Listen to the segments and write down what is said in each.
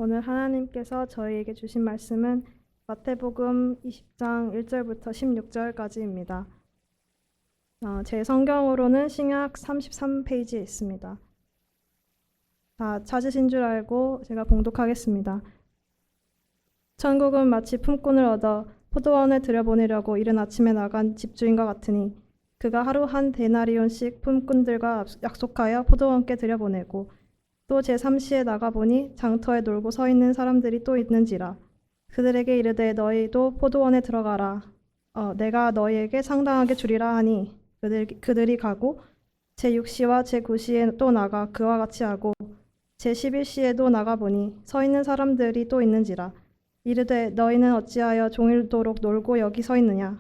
오늘 하나님께서 저희에게 주신 말씀은 마태복음 20장 1절부터 16절까지입니다. 제 성경으로는 신약 33페이지에 있습니다. 다 찾으신 줄 알고 제가 봉독하겠습니다. 천국은 마치 품꾼을 얻어 포도원에 들여보내려고 이른 아침에 나간 집주인과 같으니 그가 하루 한 데나리온씩 품꾼들과 약속하여 포도원께 들여보내고 또 제3시에 나가보니 장터에 놀고 서 있는 사람들이 또 있는지라. 그들에게 이르되 너희도 포도원에 들어가라. 내가 너희에게 상당하게 주리라 하니 그들이 가고 제6시와 제9시에 또 나가 그와 같이 하고 제11시에도 나가보니 서 있는 사람들이 또 있는지라. 이르되 너희는 어찌하여 종일도록 놀고 여기 서 있느냐.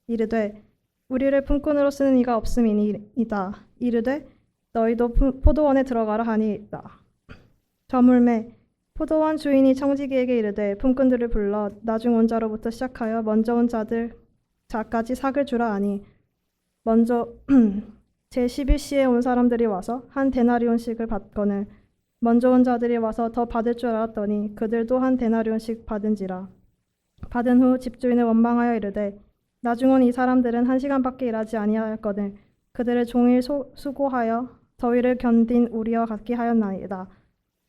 이르되 우리를 품꾼으로 쓰는 이가 없음이니이다. 이르되 너희도 포도원에 들어가라 하니이다. 저물매 포도원 주인이 청지기에게 이르되 품꾼들을 불러 나중 온 자로부터 시작하여 먼저 온 자까지 삭을 주라 하니 먼저 제11시에 온 사람들이 와서 한 데나리온씩을 받거늘 먼저 온 자들이 와서 더 받을 줄 알았더니 그들도 한 데나리온씩 받은지라. 받은 후 집주인을 원망하여 이르되 나중 온 이 사람들은 1시간밖에 일하지 아니하였거늘 그들을 종일 수고하여 더위를 견딘 우리와 같게 하였나이다.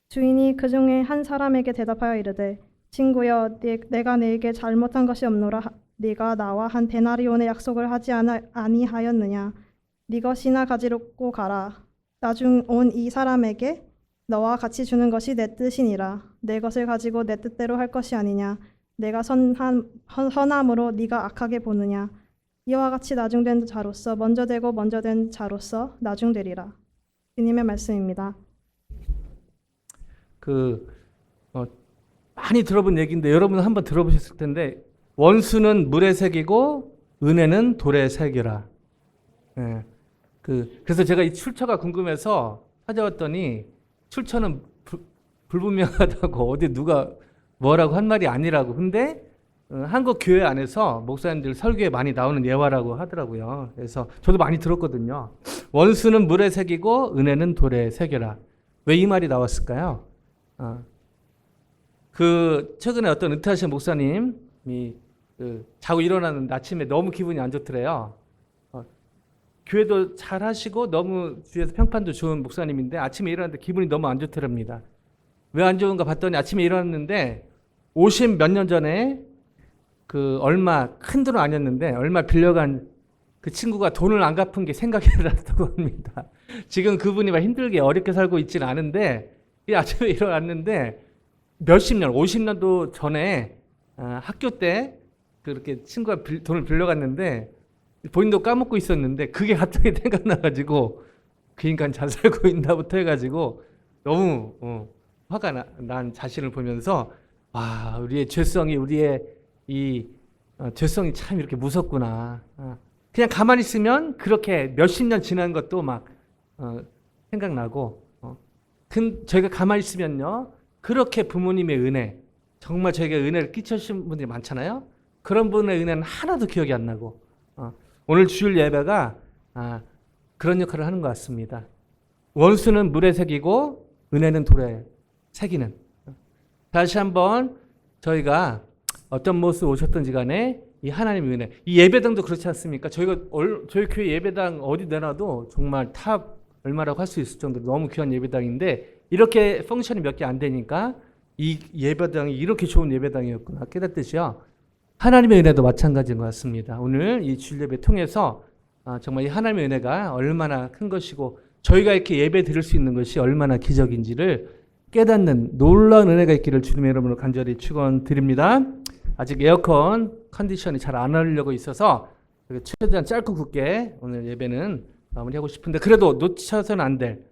주인이 그 중에 한 사람에게 대답하여 이르되 친구여 내가 네게 잘못한 것이 없노라. 네가 나와 한 데나리온의 약속을 하지 아니하였느냐. 네 것이나 가지고 가라. 나중 온 이 사람에게 너와 같이 주는 것이 내 뜻이니라. 내 것을 가지고 내 뜻대로 할 것이 아니냐. 내가 선함으로 네가 악하게 보느냐. 이와 같이 나중된 자로서 먼저 되고 먼저 된 자로서 나중되리라. 주님의 말씀입니다. 많이 들어본 얘기인데 여러분 한번 들어보셨을 텐데 원수는 물에 새기고 은혜는 돌에 새겨라. 예. 그래서 제가 이 출처가 궁금해서 찾아왔더니 출처는 불분명하다고 어디 누가 뭐라고 한 말이 아니라고. 근데 한국 교회 안에서 목사님들 설교에 많이 나오는 예화라고 하더라고요. 그래서 저도 많이 들었거든요. 원수는 물에 새기고 은혜는 돌에 새겨라. 왜 이 말이 나왔을까요? 최근에 어떤 은퇴하신 목사님이 자고 일어났는데 아침에 너무 기분이 안 좋더래요. 교회도 잘 하시고 너무 주위에서 평판도 좋은 목사님인데 아침에 일어났는데 기분이 너무 안 좋더랍니다. 왜 안 좋은가 봤더니 아침에 일어났는데 50 몇 년 전에 얼마 큰 돈은 아니었는데 얼마 빌려간 그 친구가 돈을 안 갚은 게 생각이 났다고 합니다. 지금 그분이 막 힘들게 어렵게 살고 있지는 않은데 아침에 일어났는데 몇십 년, 50년도 전에 학교 때 그렇게 친구가 돈을 빌려갔는데 본인도 까먹고 있었는데 그게 갑자기 생각나가지고 그 인간 잘 살고 있나부터 해가지고 너무 화가 난 자신을 보면서 와, 우리의 죄성이 죄성이 참 이렇게 무섭구나. 그냥 가만히 있으면 그렇게 몇십 년 지난 것도 막 생각나고 저희가 가만히 있으면요 그렇게 부모님의 은혜 정말 저에게 은혜를 끼쳐주신 분들이 많잖아요. 그런 분의 은혜는 하나도 기억이 안 나고 오늘 주일 예배가 그런 역할을 하는 것 같습니다. 원수는 물에 새기고 은혜는 돌에 새기는. 다시 한번 저희가 어떤 모습 오셨던지 간에 이 하나님의 은혜, 이 예배당도 그렇지 않습니까? 저희 교회 예배당 어디 내놔도 정말 탑 얼마라고 할 수 있을 정도로 너무 귀한 예배당인데 이렇게 펑션이 몇 개 안 되니까 이 예배당이 이렇게 좋은 예배당이었구나 깨닫듯이요. 하나님의 은혜도 마찬가지인 것 같습니다. 오늘 이 주일 예배 통해서 정말 이 하나님의 은혜가 얼마나 큰 것이고 저희가 이렇게 예배 드릴 수 있는 것이 얼마나 기적인지를 깨닫는 놀라운 은혜가 있기를 주님의 이름으로 간절히 축원드립니다. 아직 에어컨 컨디션이 잘 안 하려고 있어서 최대한 짧고 굵게 오늘 예배는 마무리하고 싶은데 그래도 놓쳐서는 안 될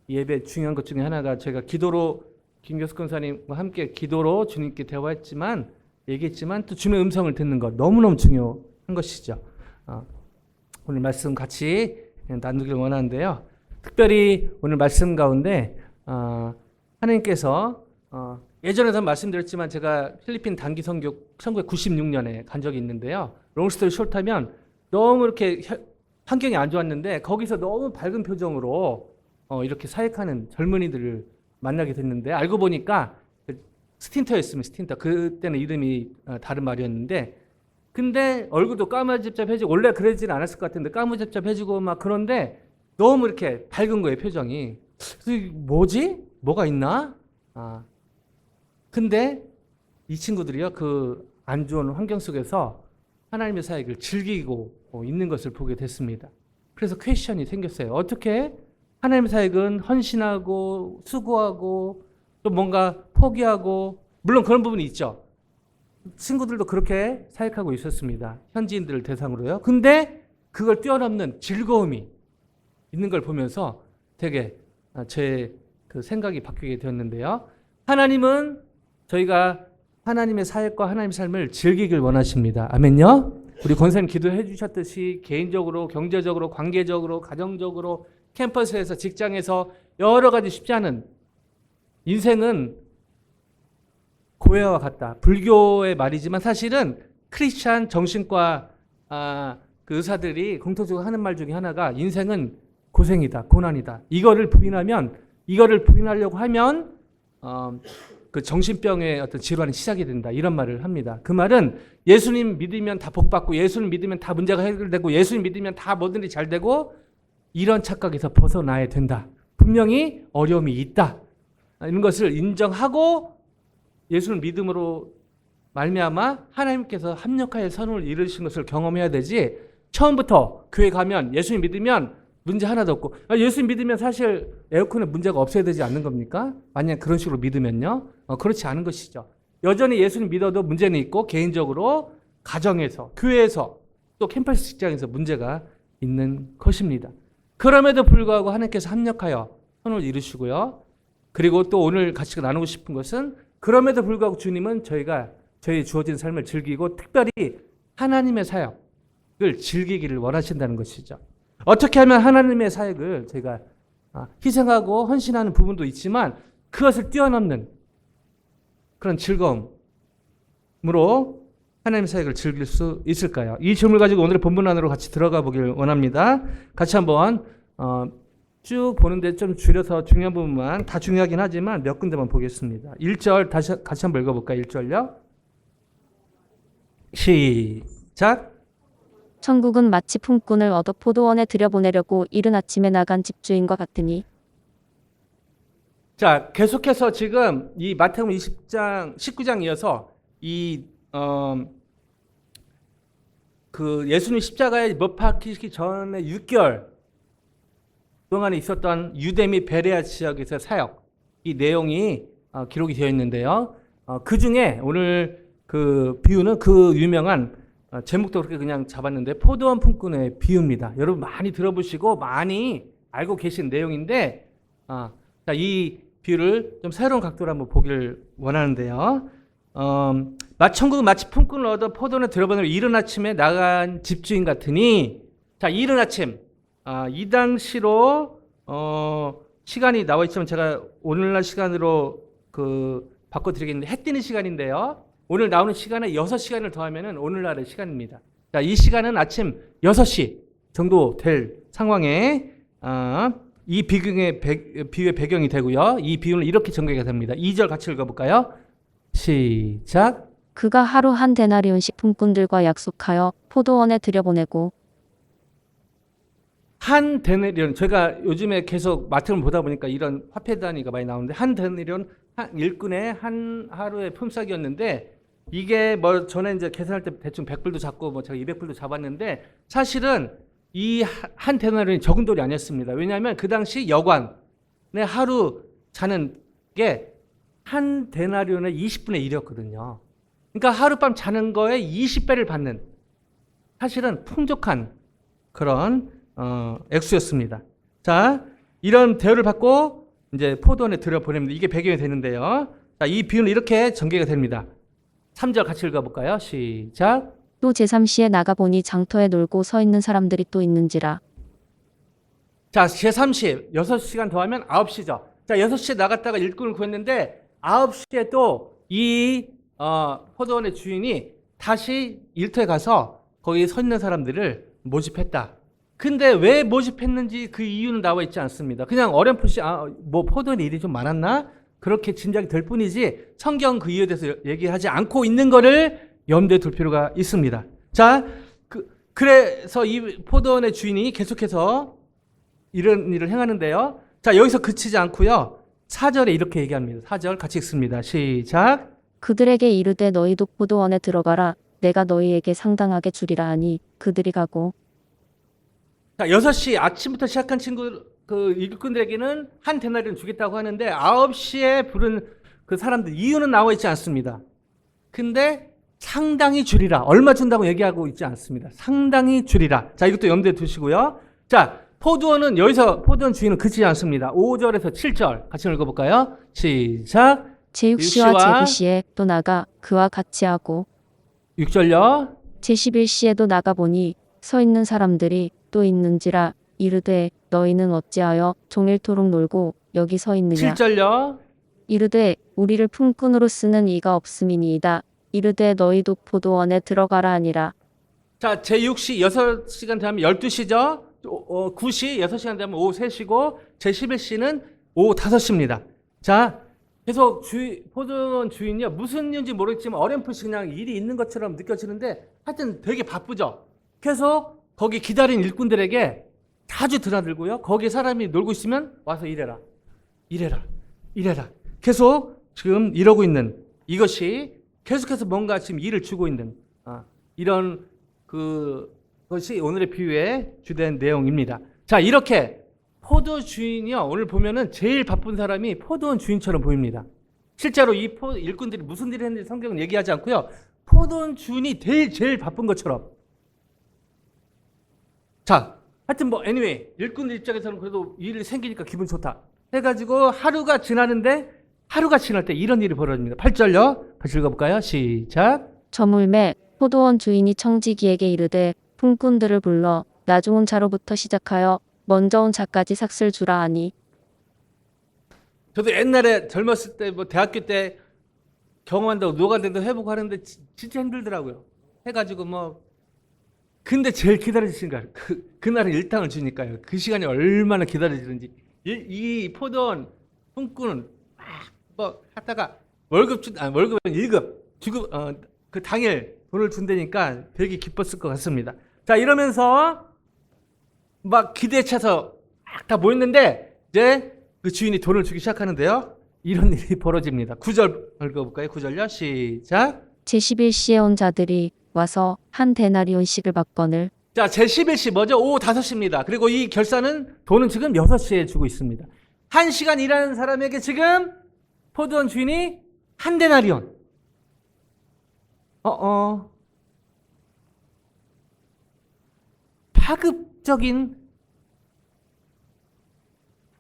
예배 중요한 것 중에 하나가 제가 기도로 김교수 권사님과 함께 기도로 주님께 대화했지만 얘기했지만 또 주님의 음성을 듣는 것 너무너무 중요한 것이죠. 오늘 말씀 같이 나누길 원하는데요. 특별히 오늘 말씀 가운데 하나님께서 예전에도 말씀드렸지만 제가 필리핀 단기 선교 1996년에 간 적이 있는데요. 롱스토리 숏하면 너무 이렇게 환경이 안 좋았는데 거기서 너무 밝은 표정으로 이렇게 사역하는 젊은이들을 만나게 됐는데 알고 보니까 스틴터였으면 스틴터. 그때는 이름이 다른 말이었는데, 근데 얼굴도 까무잡잡해지고, 원래 그러지는 않았을 것 같은데 까무잡잡해지고 막 그런데 너무 이렇게 밝은 거예요, 표정이. 그래서 이게 뭐지? 뭐가 있나? 근데 이 친구들이요, 그 안 좋은 환경 속에서 하나님의 사역을 즐기고 있는 것을 보게 됐습니다. 그래서 퀘스천이 생겼어요. 어떻게 하나님의 사역은 헌신하고 수고하고 또 뭔가 포기하고, 물론 그런 부분이 있죠. 친구들도 그렇게 사역하고 있었습니다. 현지인들을 대상으로요. 근데 그걸 뛰어넘는 즐거움이 있는 걸 보면서 되게 제 그 생각이 바뀌게 되었는데요. 하나님은 저희가 하나님의 사역과 하나님의 삶을 즐기길 원하십니다. 아멘요. 우리 권사님 기도해 주셨듯이 개인적으로, 경제적으로, 관계적으로, 가정적으로, 캠퍼스에서, 직장에서 여러 가지 쉽지 않은 인생은 고해와 같다. 불교의 말이지만 사실은 크리스찬 정신과 그 의사들이 공통적으로 하는 말 중에 하나가 인생은 고생이다, 고난이다. 이거를 부인하려고 하면 그 정신병의 어떤 질환이 시작이 된다. 이런 말을 합니다. 그 말은 예수님 믿으면 다 복받고, 예수님 믿으면 다 문제가 해결되고, 예수님 믿으면 다 뭐든지 잘 되고, 이런 착각에서 벗어나야 된다. 분명히 어려움이 있다. 이런 것을 인정하고 예수를 믿음으로 말미암아 하나님께서 합력하여 선을 이루신 것을 경험해야 되지, 처음부터 교회 가면 예수님 믿으면 문제 하나도 없고, 예수님 믿으면 사실 에어컨에 문제가 없어야 되지 않는 겁니까? 만약 그런 식으로 믿으면요. 그렇지 않은 것이죠. 여전히 예수님 믿어도 문제는 있고, 개인적으로, 가정에서, 교회에서, 또 캠퍼스 직장에서 문제가 있는 것입니다. 그럼에도 불구하고 하나님께서 합력하여 선을 이루시고요. 그리고 또 오늘 같이 나누고 싶은 것은, 그럼에도 불구하고 주님은 저희 주어진 삶을 즐기고 특별히 하나님의 사역을 즐기기를 원하신다는 것이죠. 어떻게 하면 하나님의 사역을 저희가 희생하고 헌신하는 부분도 있지만 그것을 뛰어넘는 그런 즐거움으로 하나님의 사역을 즐길 수 있을까요? 이 질문을 가지고 오늘의 본문 안으로 같이 들어가 보길 원합니다. 같이 한번 쭉 보는데 좀 줄여서 중요한 부분만, 다 중요하긴 하지만 몇 군데만 보겠습니다. 1절 같이 한번 읽어볼까요? 1절요. 시작. 천국은 마치 품꾼을 얻어 포도원에 들여보내려고 이른 아침에 나간 집주인과 같으니. 자, 계속해서 지금 이 마태복음 20장, 19장 이어서 그 예수님 십자가에 못 박히기 전에 6개월 동안에 있었던 유대 및 베레아 지역에서 사역, 이 내용이 기록이 되어 있는데요. 그 중에 오늘 그 비유는 그 유명한 제목도 그렇게 그냥 잡았는데 포도원 품꾼의 비유입니다. 여러분 많이 들어보시고 많이 알고 계신 내용인데, 자, 이 비유를 좀 새로운 각도로 한번 보기를 원하는데요. 천국은 마치 품꾼을 얻어 포도원에 들어보내려 이른 아침에 나간 집주인 같으니. 자, 이른 아침, 이 당시로 시간이 나와 있지만 제가 오늘날 시간으로 바꿔드리겠는데, 해 뜨는 시간인데요. 오늘 나오는 시간에 6시간을 더하면 오늘날의 시간입니다. 자, 이 시간은 아침 6시 정도 될 상황에 이 비유의 배경이 되고요. 이 비유는 이렇게 전개가 됩니다. 2절 같이 읽어볼까요? 시작. 그가 하루 한 데나리온씩 품꾼들과 약속하여 포도원에 들여보내고. 한 데나리온, 제가 요즘에 계속 마트를 보다 보니까 이런 화폐 단위가 많이 나오는데, 한 데나리온 일꾼의 한 하루의 품삯이었는데, 이게 뭐 전에 이제 계산할 때 대충 100불도 잡고 뭐 제가 200불도 잡았는데, 사실은 이 한 데나리온이 적은 돈이 아니었습니다. 왜냐하면 그 당시 여관의 하루 자는 게 한 데나리온의 20분의 1이었거든요. 그러니까 하룻밤 자는 거에 20배를 받는, 사실은 풍족한 그런 액수였습니다. 자, 이런 대우를 받고 이제 포도원에 들여보냅니다. 이게 배경이 되는데요. 자, 이 비유는 이렇게 전개가 됩니다. 3절 같이 읽어볼까요? 시작. 또 제3시에 나가보니 장터에 놀고 서 있는 사람들이 또 있는지라. 자, 제3시 6시간 더하면 9시죠. 자, 6시에 나갔다가 일꾼을 구했는데 9시에 또 이 포도원의 주인이 다시 일터에 가서 거기 서 있는 사람들을 모집했다. 근데 왜 모집했는지 그 이유는 나와 있지 않습니다. 그냥 어렴풋이 뭐 포도원에 일이 좀 많았나? 그렇게 짐작이 될 뿐이지 성경 그 이유에 대해서 얘기하지 않고 있는 거를 염두에 둘 필요가 있습니다. 자, 그래서 이 포도원의 주인이 계속해서 이런 일을 행하는데요. 자, 여기서 그치지 않고요. 4절에 이렇게 얘기합니다. 4절 같이 읽습니다. 시작. 그들에게 이르되 너희도 포도원에 들어가라. 내가 너희에게 상당하게 주리라 하니 그들이 가고. 자, 6시 아침부터 시작한 친구 그 일꾼들에게는 한 데나리온 주겠다고 하는데 9시에 부른 그 사람들 이유는 나와 있지 않습니다. 근데 상당히 줄이라. 얼마 준다고 얘기하고 있지 않습니다. 상당히 줄이라. 자, 이것도 염두에 두시고요. 자, 포도원은 여기서 포도원 주인은 그치지 않습니다. 5절에서 7절 같이 읽어볼까요? 시작. 제6시와 제9시에 또 나가 그와 같이 하고 6절요. 제11시에도 나가보니 서 있는 사람들이 또 있는지라 이르되 너희는 어찌하여 종일토록 놀고 여기 서 있느냐. 7절요. 이르되 우리를 품꾼으로 쓰는 이가 없음이니이다. 이르되 너희도 포도원에 들어가라 하니라. 자, 제6시 6시간 되면 12시죠. 9시 6시간 되면 오후 3시고 제11시는 오후 5시입니다. 자, 계속 포도원 주인이요. 무슨 이유인지 모르겠지만 어렴풋이 그냥 일이 있는 것처럼 느껴지는데 하여튼 되게 바쁘죠. 계속 거기 기다린 일꾼들에게 자주 드나들고요. 거기에 사람이 놀고 있으면 와서 일해라. 일해라. 일해라. 계속 지금 이러고 있는 이것이 계속해서 뭔가 지금 일을 주고 있는 이런 그것이 오늘의 비유의 주된 내용입니다. 자, 이렇게 포도 주인이요. 오늘 보면은 제일 바쁜 사람이 포도원 주인처럼 보입니다. 실제로 이 일꾼들이 무슨 일을 했는지 성경은 얘기하지 않고요. 포도원 주인이 제일 바쁜 것처럼. 자, 하여튼 뭐 anyway 일꾼들 입장에서는 그래도 일이 생기니까 기분 좋다 해가지고 하루가 지나는데 하루가 지날 때 이런 일이 벌어집니다. 8절요. 같이 읽어볼까요? 시작. 저물매 포도원 주인이 청지기에게 이르되 품꾼들을 불러 나중 온 자로부터 시작하여 먼저 온 자까지 삭슬 주라 하니. 저도 옛날에 젊었을 때 뭐 대학교 때 경험한다고 노가다도 해보고 하는데 진짜 힘들더라고요. 해가지고 뭐 근데 제일 기다려지신 거예요. 그날은 일당을 주니까요. 그 시간이 얼마나 기다려지는지. 이 포도원 품꾼은 뭐 하다가 월급은 1급 주급 그 당일 돈을 준다니까 되게 기뻤을 것 같습니다. 자, 이러면서 막 기대에 차서 다 모였는데 이제 그 주인이 돈을 주기 시작하는데요. 이런 일이 벌어집니다. 9절 읽어볼까요? 9절요. 시작. 제11시에 온 자들이 와서 한 데나리온씩을 받거늘. 자, 제11시 뭐죠? 오후 5시입니다. 그리고 이 결사는 돈은 지금 6시에 주고 있습니다. 1시간 일하는 사람에게 지금 포도원 주인이 한 데나리온. 파급적인.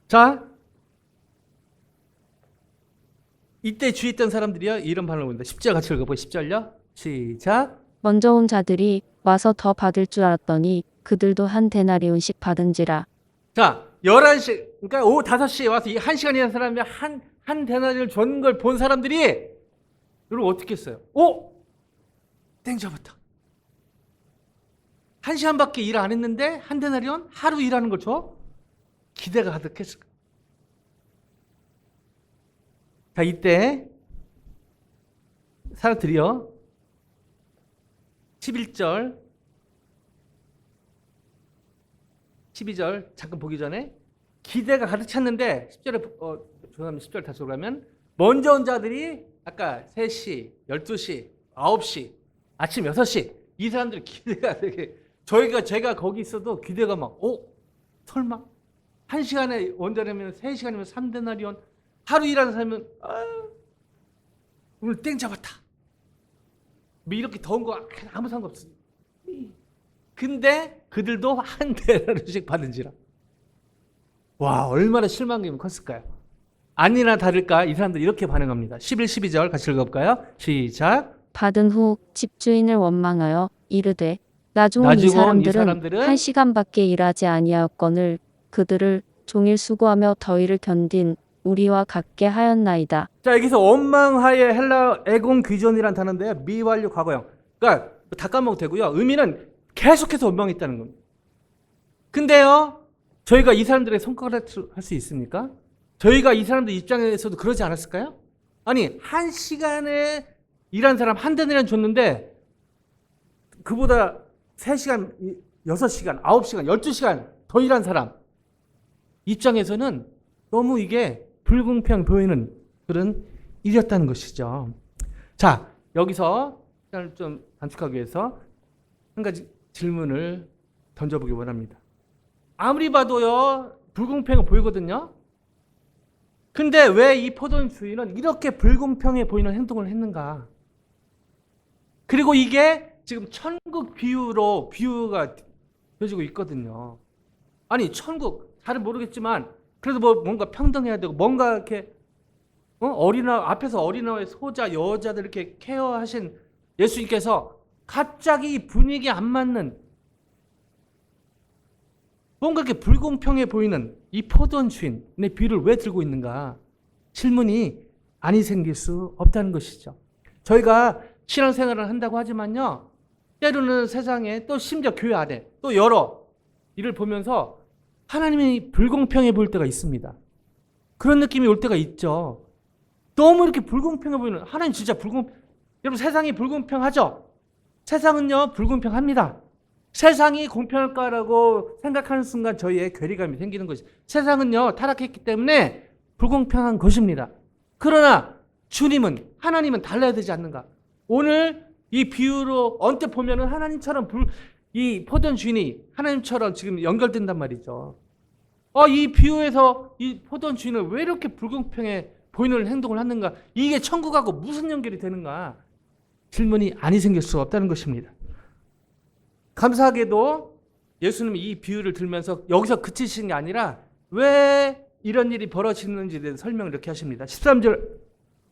자, 이때 주위 있던 사람들이요. 이런 반응을 보입니다. 10절 같이 읽어보세요. 10절요. 시작. 먼저 온 자들이 와서 더 받을 줄 알았더니 그들도 한 데나리온씩 받은지라. 자, 11시, 그러니까 오후 5시에 와서 이 1시간 일하는 사람이 한 데나리온을 준 걸 본 사람들이 여러분 어떻게 했어요? 땡 잡았다. 1시간밖에 일 안 했는데 한 데나리온 하루 일하는 걸 줘? 기대가 가득했을 거예요. 자, 이때 사람들이요. 11절 12절 잠깐 보기 전에 기대가 가득 찼는데 10절에 죄송합니다. 10절 다시 오라면 먼저 온 자들이 아까 3시, 12시, 9시, 아침 6시 이 사람들 기대가 되게 제가 거기 있어도 기대가 막 설마 1시간에 원자라면 3시간이면 3데나리온 하루 일하는 사람은 오늘 땡 잡았다. 뭐 이렇게 더운 거 아무 상관없어. 근데 그들도 한 데나리온씩 받은지라. 와, 얼마나 실망감이 컸을까요? 아니나 다를까 이 사람들 이렇게 반응합니다. 11, 12절 같이 읽어볼까요? 시작. 받은 후 집주인을 원망하여 이르되 나중 온 이 사람들은 1시간밖에 일하지 아니하였거늘 그들을 종일 수고하며 더위를 견딘 우리와 같게 하였나이다. 자, 여기서 원망하의 헬라 에곤 귀존이라는 단어인데요. 미완료 과거형. 그러니까 다 까먹어도 되고요. 의미는 계속해서 원망했다는 겁니다. 근데요. 저희가 이 사람들의 성과를 할 수 있습니까? 저희가 이 사람들 입장에서도 그러지 않았을까요? 아니, 1시간에 일한 사람 한 대나리온 줬는데 그보다 3시간, 6시간, 9시간, 12시간 더 일한 사람 입장에서는 너무 이게 불공평 보이는 그런 일이었다는 것이죠. 자, 여기서 좀 단축하기 위해서 한 가지 질문을 던져보기 원합니다. 아무리 봐도요, 불공평해 보이거든요. 근데 왜 이 포도원 주인은 이렇게 불공평해 보이는 행동을 했는가? 그리고 이게 지금 천국 비유가 되어지고 있거든요. 아니, 천국 잘은 모르겠지만 그래도 뭐 뭔가 평등해야 되고 뭔가 이렇게 앞에서 어린아이, 소자, 여자들 이렇게 케어하신 예수님께서 갑자기 분위기에 안 맞는 뭔가 이렇게 불공평해 보이는 이 포도원 주인의 비유를 왜 들고 있는가? 질문이 아니 생길 수 없다는 것이죠. 저희가 신앙생활을 한다고 하지만요, 때로는 세상에 또 심지어 교회 안에 또 여러 일을 보면서 하나님이 불공평해 보일 때가 있습니다. 그런 느낌이 올 때가 있죠. 너무 이렇게 불공평해 보이는, 하나님 진짜 여러분 세상이 불공평하죠? 세상은요 불공평합니다. 세상이 공평할까라고 생각하는 순간 저희의 괴리감이 생기는 것이, 세상은요 타락했기 때문에 불공평한 것입니다. 그러나 주님은, 하나님은 달라야 되지 않는가? 오늘 이 비유로 언뜻 보면은 하나님처럼 이 포도원 주인이 하나님처럼 지금 연결된단 말이죠. 이 비유에서 이 포도원 주인은 왜 이렇게 불공평해 보이는 행동을 하는가? 이게 천국하고 무슨 연결이 되는가? 질문이 아니 생길 수 없다는 것입니다. 감사하게도 예수님이 이 비유를 들면서 여기서 그치신 게 아니라 왜 이런 일이 벌어지는지에 대해서 설명을 이렇게 하십니다. 13절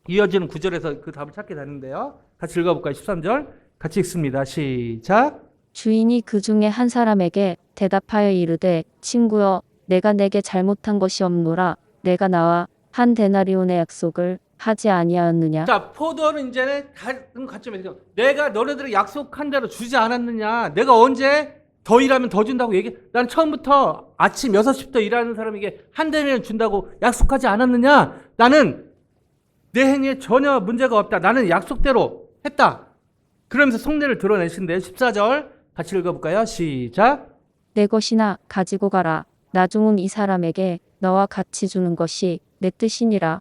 이어지는 구절에서 그 답을 찾게 되는데요. 같이 읽어볼까요? 13절 같이 읽습니다. 시작. 주인이 그 중에 한 사람에게 대답하여 이르되 친구여 내가 내게 잘못한 것이 없노라. 내가 나와 한 데나리온의 약속을 하지 아니하였느냐. 자, 포도원은 이제는 다른 관점에서 내가 너네들에게 약속한 대로 주지 않았느냐. 내가 언제 더 일하면 더 준다고 난 처음부터 아침 6시부터 일하는 사람에게 한 대나리온 준다고 약속하지 않았느냐. 나는 내 행위에 전혀 문제가 없다. 나는 약속대로 했다. 그러면서 속내를 드러내신데 14절 같이 읽어볼까요? 시작. 내 것이나 가지고 가라. 나중은 이 사람에게 너와 같이 주는 것이 내 뜻이니라.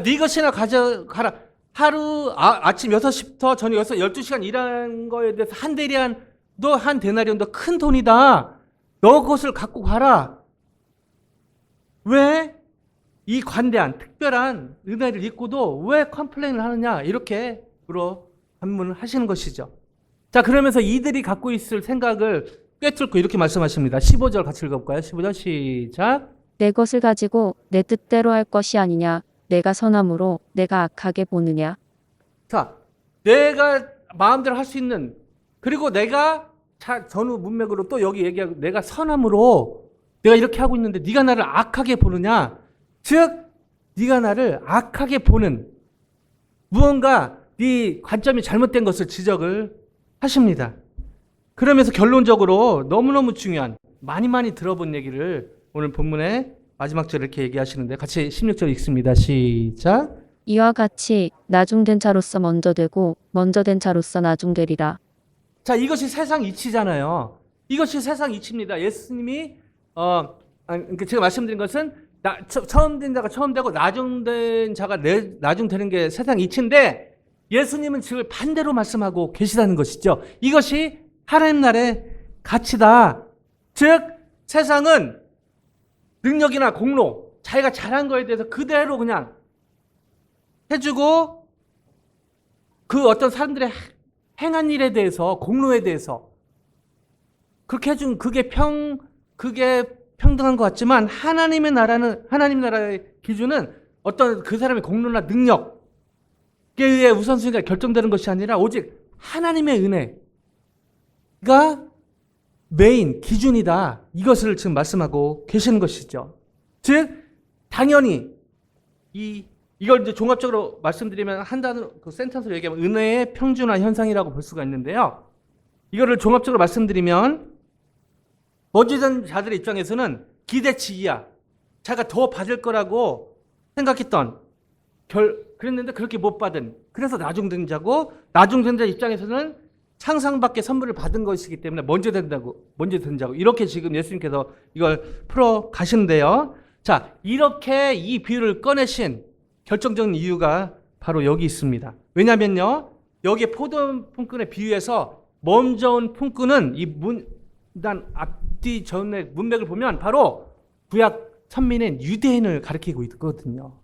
네 것이나 가져가라. 하루 아침 6시부터 저녁 12시간 일한 거에 대해서 한 데리안, 너 한 데나리온 더 큰 돈이다. 너 그것을 갖고 가라. 왜 이 관대한 특별한 은혜를 입고도 왜 컴플레인을 하느냐, 이렇게 반문을 하시는 것이죠. 자, 그러면서 이들이 갖고 있을 생각을 꿰뚫고 이렇게 말씀하십니다. 15절 같이 읽어볼까요? 15절 시작. 내 것을 가지고 내 뜻대로 할 것이 아니냐. 내가 선함으로 내가 악하게 보느냐. 자, 내가 마음대로 할 수 있는, 그리고 내가 전후 문맥으로 또 여기 얘기하고 내가 선함으로 내가 이렇게 하고 있는데 네가 나를 악하게 보느냐. 즉 네가 나를 악하게 보는, 무언가 네 관점이 잘못된 것을 지적을 하십니다. 그러면서 결론적으로 너무너무 중요한, 많이 들어본 얘기를 오늘 본문의 마지막 절에 이렇게 얘기하시는데 같이 16절 읽습니다. 시작. 이와 같이 나중된 자로서 먼저 되고 먼저 된 자로서 나중되리라. 자, 이것이 세상 이치잖아요. 이것이 세상 이치입니다. 예수님이 제가 말씀드린 것은 처음 된 자가 처음 되고 나중된 자가 나중되는 게 세상 이치인데, 예수님은 지금 반대로 말씀하고 계시다는 것이죠. 이것이 하나님 나라의 가치다. 즉 세상은 능력이나 공로, 자기가 잘한 거에 대해서 그대로 그냥 해주고, 그 어떤 사람들의 행한 일에 대해서, 공로에 대해서 그렇게 해준 그게 평등한 것 같지만, 하나님 나라의 기준은 어떤 그 사람의 공로나 능력에 의해 우선순위가 결정되는 것이 아니라 오직 하나님의 은혜가 메인 기준이다. 이것을 지금 말씀하고 계시는 것이죠. 즉 당연히 이걸 이제 종합적으로 말씀드리면, 한 단어 그 센텐스로 얘기하면 은혜의 평준화 현상이라고 볼 수가 있는데요. 이거를 종합적으로 말씀드리면, 어지된 자들의 입장에서는 기대치 이하, 자기가 더 받을 거라고 생각했던 그랬는데 그렇게 못 받은, 그래서 나중생자고, 나중생자 입장에서는 상상밖의 선물을 받은 것이기 때문에 먼저 된다고 이렇게 지금 예수님께서 이걸 풀어 가시는데요. 자, 이렇게 이 비유를 꺼내신 결정적인 이유가 바로 여기 있습니다. 왜냐면요, 여기 포도 품꾼의 비유에서 먼저 온 품꾼은 이 문단 앞뒤 전의 문맥을 보면 바로 구약 선민인 유대인을 가리키고 있거든요.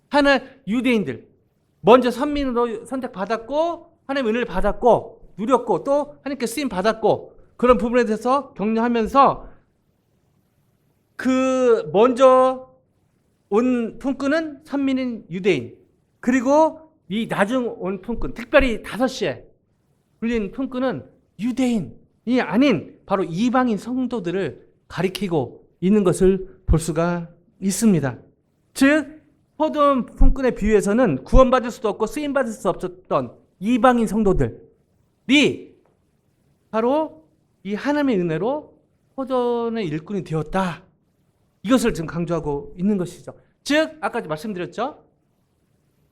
하나 유대인들 먼저 선민으로 선택받았고 하나님의 은혜를 받았고 누렸고 또 하나님께 쓰임 받았고, 그런 부분에 대해서 격려하면서 그 먼저 온 품꾼은 선민인 유대인, 그리고 이 나중 온 품꾼, 특별히 5시에 불린 품꾼은 유대인이 아닌 바로 이방인 성도들을 가리키고 있는 것을 볼 수가 있습니다. 즉 포도 품꾼의 비유에서는 구원받을 수도 없고 쓰임받을 수 없었던 이방인 성도들이 바로 이 하나님의 은혜로 포도원의 일꾼이 되었다, 이것을 지금 강조하고 있는 것이죠. 즉 아까 말씀드렸죠,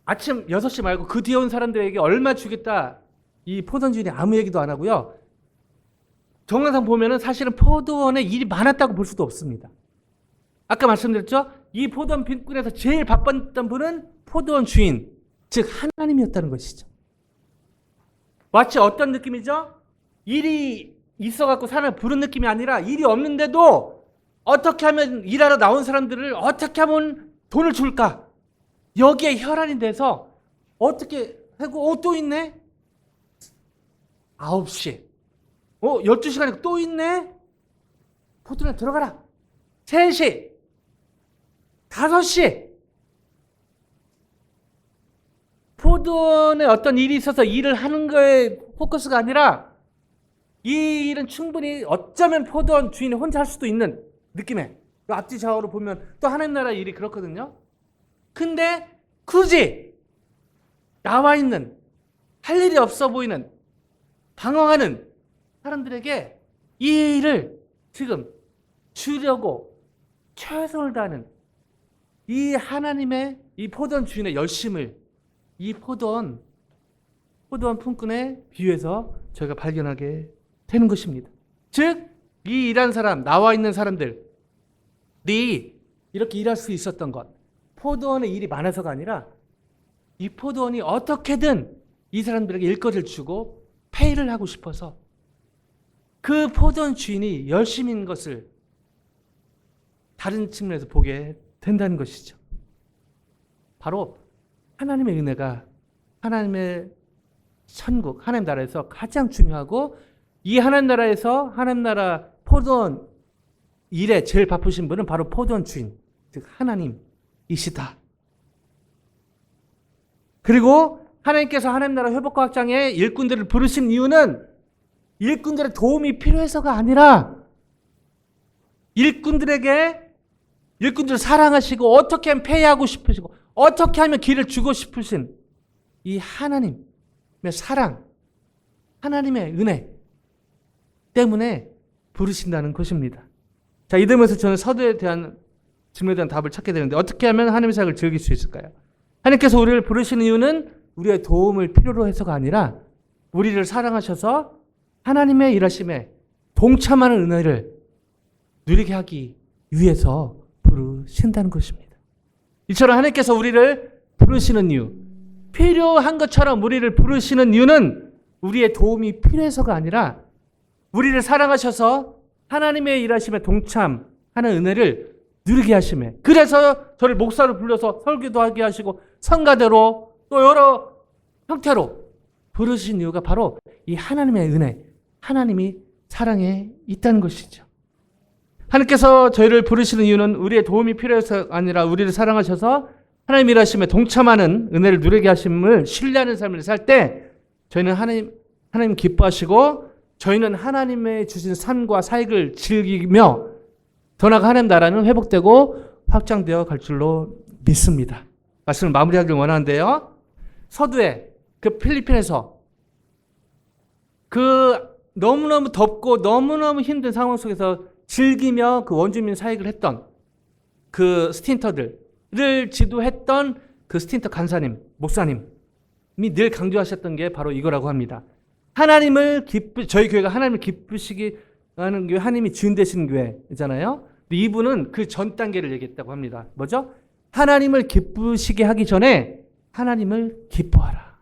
아침 6시 말고 그 뒤에 온 사람들에게 얼마 주겠다, 이 포도원 주인이 아무 얘기도 안 하고요. 정황상 보면은 사실은 포도원에 일이 많았다고 볼 수도 없습니다. 아까 말씀드렸죠, 이 포도원 빈꾼에서 제일 바빴던 분은 포도원 주인, 즉 하나님이었다는 것이죠. 마치 어떤 느낌이죠? 일이 있어갖고 사람을 부른 느낌이 아니라 일이 없는데도 어떻게 하면 일하러 나온 사람들을 어떻게 하면 돈을 줄까, 여기에 혈안이 돼서 어떻게 하고 또 있네? 9시 12시간에 또 있네? 포도원에 들어가라. 3시 5시 포도원에 어떤 일이 있어서 일을 하는 거에 포커스가 아니라 이 일은 충분히 어쩌면 포도원 주인이 혼자 할 수도 있는 느낌에, 앞뒤 좌우로 보면 또 하나님 나라 일이 그렇거든요. 근데 굳이 나와 있는 할 일이 없어 보이는 방황하는 사람들에게 이 일을 지금 주려고 최선을 다하는 이 하나님의 이 포도원 주인의 열심을 이 포도원 품꾼의 비유에서 저희가 발견하게 되는 것입니다. 즉 이 일한 사람, 나와 있는 사람들이 이렇게 일할 수 있었던 것, 포도원에 일이 많아서가 아니라 이 포도원이 어떻게든 이 사람들에게 일거리를 주고 페이를 하고 싶어서 그 포도원 주인이 열심인 것을 다른 측면에서 보게 된다는 것이죠. 바로 하나님의 은혜가 하나님의 천국, 하나님 나라에서 가장 중요하고, 이 하나님 나라에서 하나님 나라 포도원 일에 제일 바쁘신 분은 바로 포도원 주인, 즉 하나님이시다. 그리고 하나님께서 하나님 나라 회복과 확장에 일꾼들을 부르신 이유는 일꾼들의 도움이 필요해서가 아니라 일꾼들을 사랑하시고 어떻게 하면 폐하고 싶으시고 어떻게 하면 길을 주고 싶으신 이 하나님의 사랑, 하나님의 은혜 때문에 부르신다는 것입니다. 자, 이러면서 저는 서두에 대한 질문에 대한 답을 찾게 되는데, 어떻게 하면 하나님의 사랑을 즐길 수 있을까요? 하나님께서 우리를 부르시는 이유는 우리의 도움을 필요로 해서가 아니라 우리를 사랑하셔서 하나님의 일하심에 동참하는 은혜를 누리게 하기 위해서 부르신다는 것입니다. 이처럼 하나님께서 우리를 부르시는 이유, 필요한 것처럼 우리를 부르시는 이유는 우리의 도움이 필요해서가 아니라 우리를 사랑하셔서 하나님의 일하심에 동참하는 은혜를 누리게 하심에, 그래서 저를 목사로 불러서 설교도 하게 하시고 성가대로 또 여러 형태로 부르신 이유가 바로 이 하나님의 은혜, 하나님이 사랑에 있다는 것이죠. 하나님께서 저희를 부르시는 이유는 우리의 도움이 필요해서가 아니라 우리를 사랑하셔서 하나님 일하심에 동참하는 은혜를 누리게 하심을 신뢰하는 삶을 살 때 저희는 하나님 기뻐하시고 저희는 하나님의 주신 삶과 사역을 즐기며 더 나아가 하나님 나라는 회복되고 확장되어 갈 줄로 믿습니다. 말씀을 마무리하길 원하는데요. 서두에 그 필리핀에서 그 너무너무 덥고 너무너무 힘든 상황 속에서 즐기며 그 원주민 사역을 했던 그 스틴터들, 지도했던 그 스틴터 간사님, 목사님이 늘 강조하셨던 게 바로 이거라고 합니다. 저희 교회가 하나님을 기쁘시게 하는 교회, 하나님이 주인 되시는 교회잖아요. 근데 이분은 그 전 단계를 얘기했다고 합니다. 뭐죠? 하나님을 기쁘시게 하기 전에 하나님을 기뻐하라.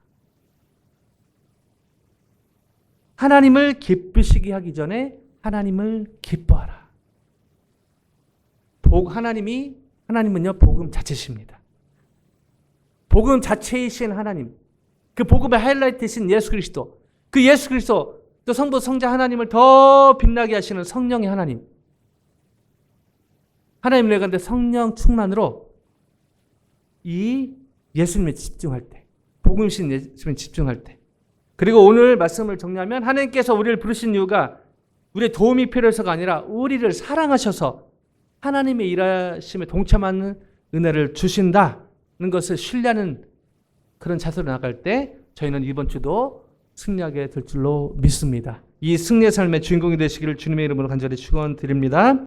하나님을 기쁘시게 하기 전에 하나님을 기뻐하라. 하나님은요, 복음 자체십니다. 복음 자체이신 하나님, 그 복음의 하이라이트이신 예수 그리스도, 그 예수 그리스도, 또 성부 성자 하나님을 더 빛나게 하시는 성령의 하나님, 하나님 내가 근데 성령 충만으로 이 예수님에 집중할 때, 복음신 예수님에 집중할 때, 그리고 오늘 말씀을 정리하면 하나님께서 우리를 부르신 이유가 우리의 도움이 필요해서가 아니라 우리를 사랑하셔서 하나님의 일하심에 동참하는 은혜를 주신다는 것을 신뢰하는 그런 자세로 나갈 때 저희는 이번 주도 승리하게 될 줄로 믿습니다. 이 승리의 삶의 주인공이 되시기를 주님의 이름으로 간절히 축원드립니다.